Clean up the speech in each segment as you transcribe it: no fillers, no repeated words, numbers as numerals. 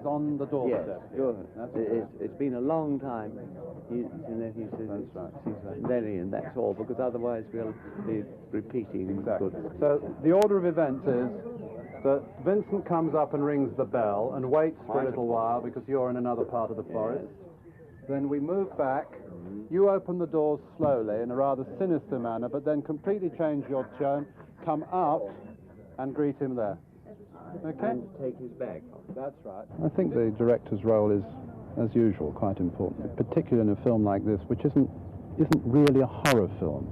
is on the doorstep. Yes, good. It's been a long time. He says That's right. it's very, and that's all, because otherwise we'll be repeating. Exactly. Good. So the order of events is that Vincent comes up and rings the bell and waits for a little while because you're in another part of the forest. Then we move back. You open the doors slowly in a rather sinister manner, but then completely change your tone, come out and greet him there. Okay? And take his bag off. That's right. I think the director's role is, as usual, quite important, particularly in a film like this, which isn't really a horror film.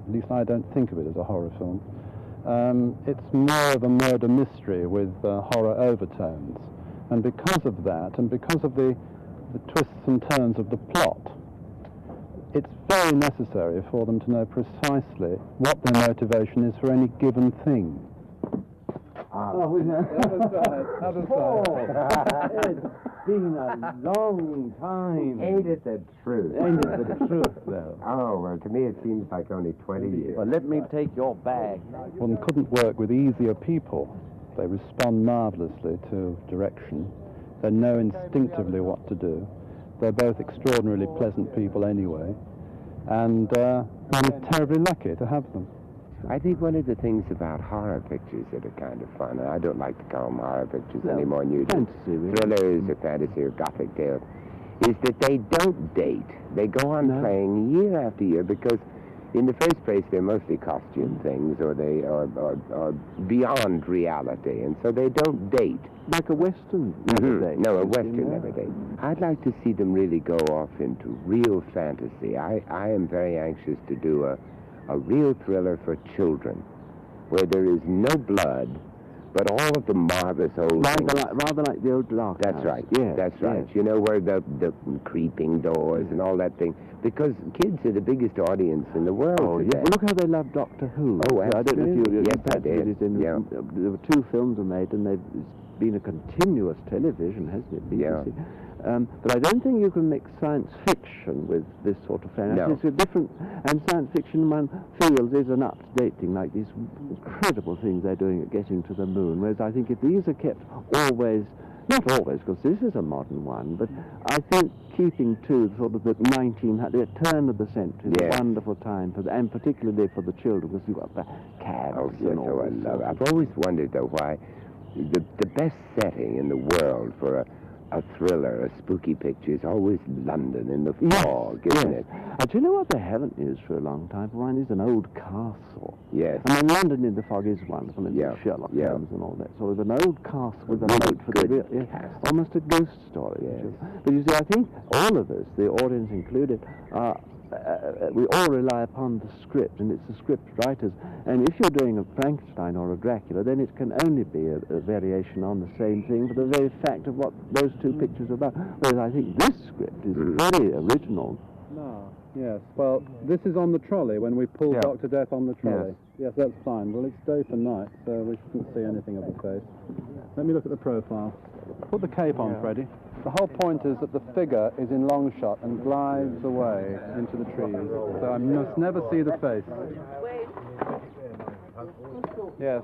At least I don't think of it as a horror film. It's more of a murder mystery with horror overtones. And because of that, and because of the twists and turns of the plot, it's very necessary for them to know precisely what their motivation is for any given thing. It's been a long time. Ain't it the truth? Ain't it the truth, though? Oh, well, to me it seems like only 20 years. Well, let me take your bag. One couldn't work with easier people. They respond marvelously to direction. They know instinctively what to do. They're both extraordinarily pleasant people anyway. And we're terribly lucky to have them. I think one of the things about horror pictures that are kind of fun, and I don't like to call them horror pictures any more than you do, Fantasy, really. thrillers or fantasy or gothic tales, is that they don't date. They go on playing year after year because, in the first place, they're mostly costume things, or they are beyond reality, and so they don't date. Like a Western never dates. No, a Western never dates. I'd like to see them really go off into real fantasy. I am very anxious to do a real thriller for children, where there is no blood, but all of the marvelous old things. Rather like the old Lark That's House. right. Yes, That's right. yes. You know, where the creeping doors and all that thing. Because kids are the biggest audience in the world Oh, today. yeah. Well, look how they love Doctor Who. Oh, I don't know if you... Yes, I did. Yeah. There were 2 films were made, and it's been a continuous television, hasn't it? BBC? Yeah. But I don't think you can mix science fiction with this sort of fantasy. No. It's a different... And science fiction, one feels, is an up-to-date thing, like these incredible things they're doing at getting to the moon. Whereas I think if these are kept always... Not always, because this is a modern one, but I think keeping to sort of the turn of the century is a wonderful time, and particularly for the children, because you've got the cabs and all I this love it. sort of- I've always wondered, though, why the best setting in the world for a thriller, a spooky picture, is always London in the fog, isn't it? Do you know what they haven't used for a long time? One is an old castle. Yes. I mean, London in the fog is wonderful, and Sherlock Holmes and all that sort of an old castle with a note for the real, almost a ghost story. Yes. But you see, I think all of us, the audience included, we all rely upon the script, and it's the script writers. And if you're doing a Frankenstein or a Dracula, then it can only be a variation on the same thing for the very fact of what those 2 pictures are about. Whereas I think this script is very original. No. Yes. Well, this is on the trolley when we pull Dr. Death on the trolley. Yes, that's fine. Well, it's day for night, so we shouldn't see anything of the face. Let me look at the profile. Put the cape on, Freddie. The whole point is that the figure is in long shot and glides away into the trees, so I must never see the face. Yes,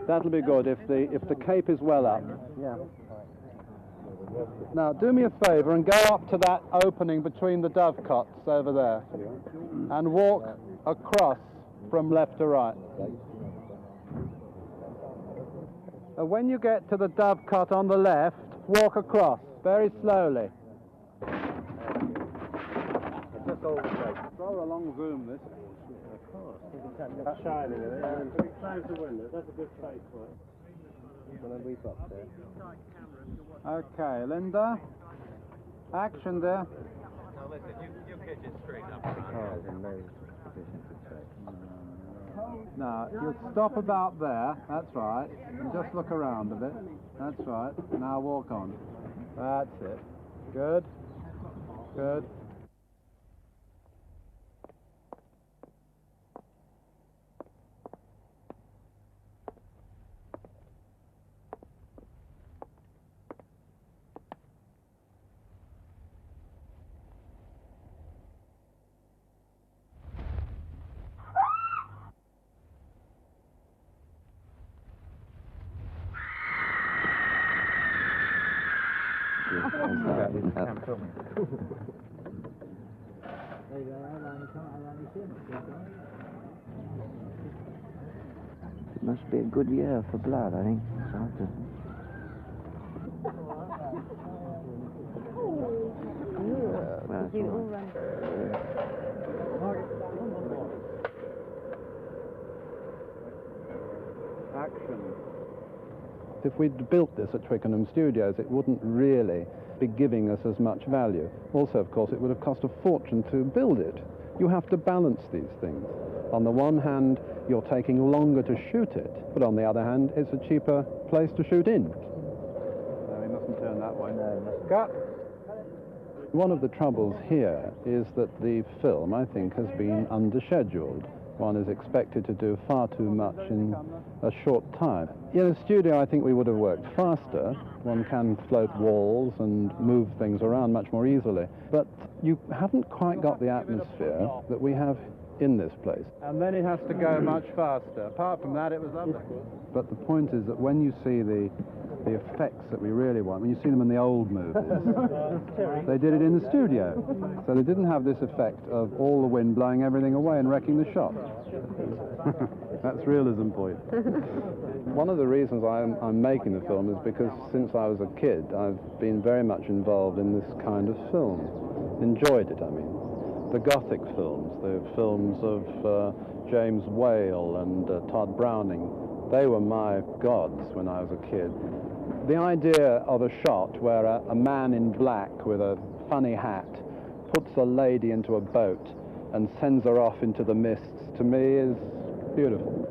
that'll be good if the cape is well up. Yeah. Now, do me a favour and go up to that opening between the dovecots over there and walk across from left to right. When you get to the dovecot on the left, walk across very slowly. Throw a long zoom, this. Of course. That's shining in it. And close the window. That's a good place for it. Okay, Linda. Action there. Now listen, you catch it straight up. Now, you stop about there. That's right. And just look around a bit. That's right. Now walk on. That's it. Good. Good. Yeah. It must be a good year for blood, I think. Action. If we'd built this at Twickenham Studios, it wouldn't really be giving us as much value. Also, of course, it would have cost a fortune to build it. You have to balance these things. On the one hand, you're taking longer to shoot it, but on the other hand, it's a cheaper place to shoot in. No, we mustn't turn that way. No. Cut! One of the troubles here is that the film, I think, has been under-scheduled. One is expected to do far too much in a short time. In a studio, I think we would have worked faster. One can float walls and move things around much more easily. But you haven't quite got the atmosphere that we have in this place. And then it has to go much faster. Apart from that, it was lovely. But the point is that when you see the effects that we really want, when you see them in the old movies, they did it in the studio. So they didn't have this effect of all the wind blowing everything away and wrecking the shot. That's realism for you. One of the reasons I'm making the film is because since I was a kid, I've been very much involved in this kind of film. Enjoyed it, I mean. The Gothic films, the films of James Whale and Todd Browning, they were my gods when I was a kid. The idea of a shot where a man in black with a funny hat puts a lady into a boat and sends her off into the mists, to me, is beautiful.